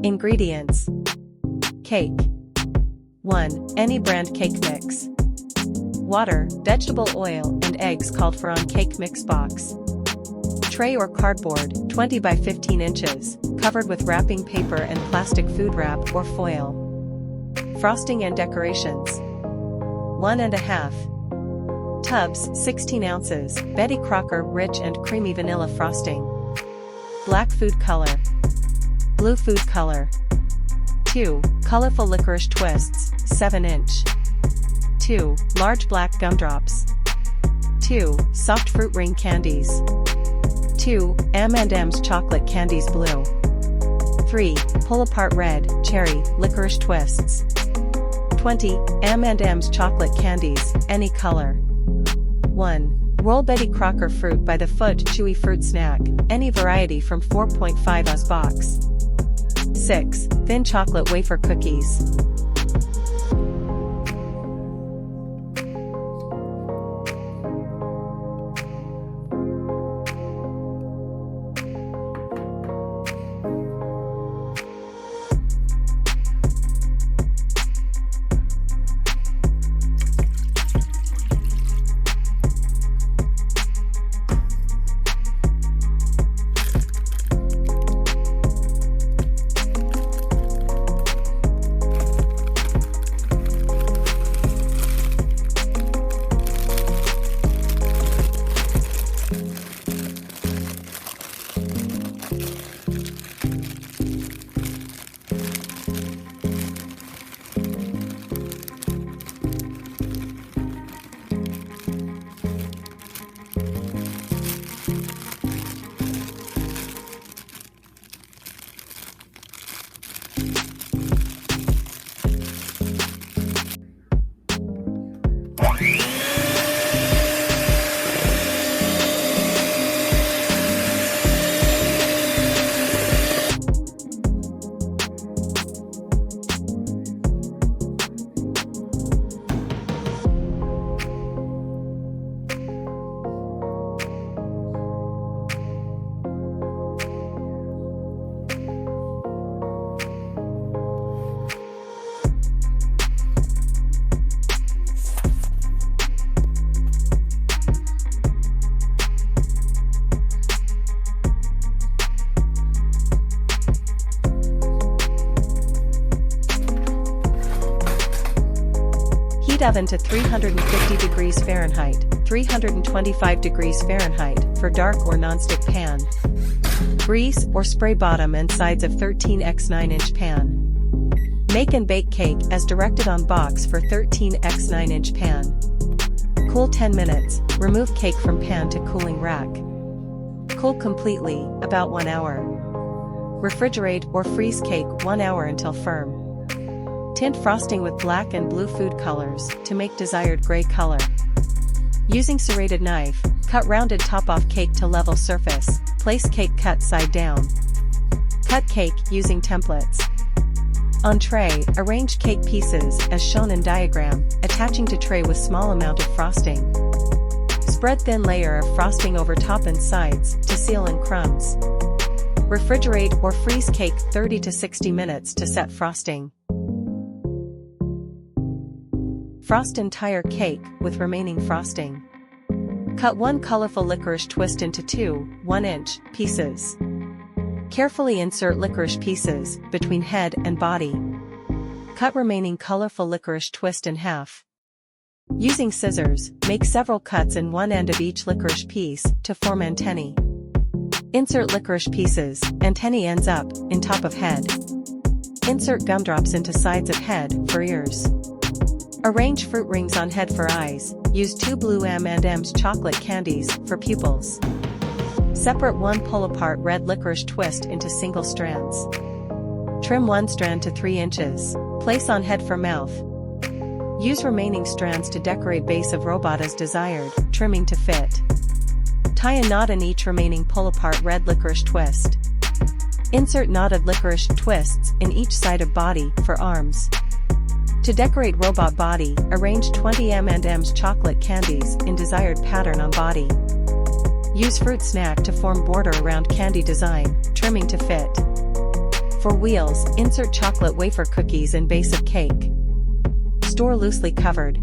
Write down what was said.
Ingredients. Cake. 1. Any brand cake mix. Water, vegetable oil, and eggs called for on cake mix box. Tray or cardboard, 20 by 15 inches, covered with wrapping paper and plastic food wrap or foil. Frosting and decorations. 1.5 tubs, 16 ounces, Betty Crocker rich and creamy vanilla frosting. Black food color. Blue food color. 2. Colorful licorice twists, 7-inch. 2. Large black gumdrops. 2. Soft fruit ring candies. 2. M&M's chocolate candies blue. 3. Pull apart red, cherry, licorice twists. 20. M&M's chocolate candies, any color. 1. Roll Betty Crocker fruit by the foot chewy fruit snack, any variety from 4.5 oz box. 6. Thin chocolate wafer cookies. Oven to 350 degrees Fahrenheit, 325 degrees Fahrenheit, for dark or nonstick pan. Grease or spray bottom and sides of 13x 9-inch pan. Make and bake cake as directed on box for 13x 9-inch pan. Cool 10 minutes, remove cake from pan to cooling rack. Cool completely, about 1 hour. Refrigerate or freeze cake 1 hour until firm. Tint frosting with black and blue food colors to make desired gray color. Using serrated knife, cut rounded top off cake to level surface, place cake cut side down. Cut cake using templates. On tray, arrange cake pieces as shown in diagram, attaching to tray with small amount of frosting. Spread thin layer of frosting over top and sides to seal in crumbs. Refrigerate or freeze cake 30 to 60 minutes to set frosting. Frost entire cake with remaining frosting. Cut 1 colorful licorice twist into 2 1-inch pieces. Carefully insert licorice pieces between head and body. Cut remaining colorful licorice twist in half. Using scissors, make several cuts in one end of each licorice piece to form antennae. Insert licorice pieces, antennae ends up, in top of head. Insert gumdrops into sides of head for ears. Arrange fruit rings on head for eyes, use 2 blue M&M's chocolate candies for pupils. Separate 1 pull-apart red licorice twist into single strands. Trim 1 strand to 3 inches, place on head for mouth. Use remaining strands to decorate base of robot as desired, trimming to fit. Tie a knot in each remaining pull-apart red licorice twist. Insert knotted licorice twists in each side of body for arms. To decorate robot body, arrange 20 M&M's chocolate candies in desired pattern on body. Use fruit snack to form border around candy design, trimming to fit. For wheels, insert chocolate wafer cookies in base of cake. Store loosely covered.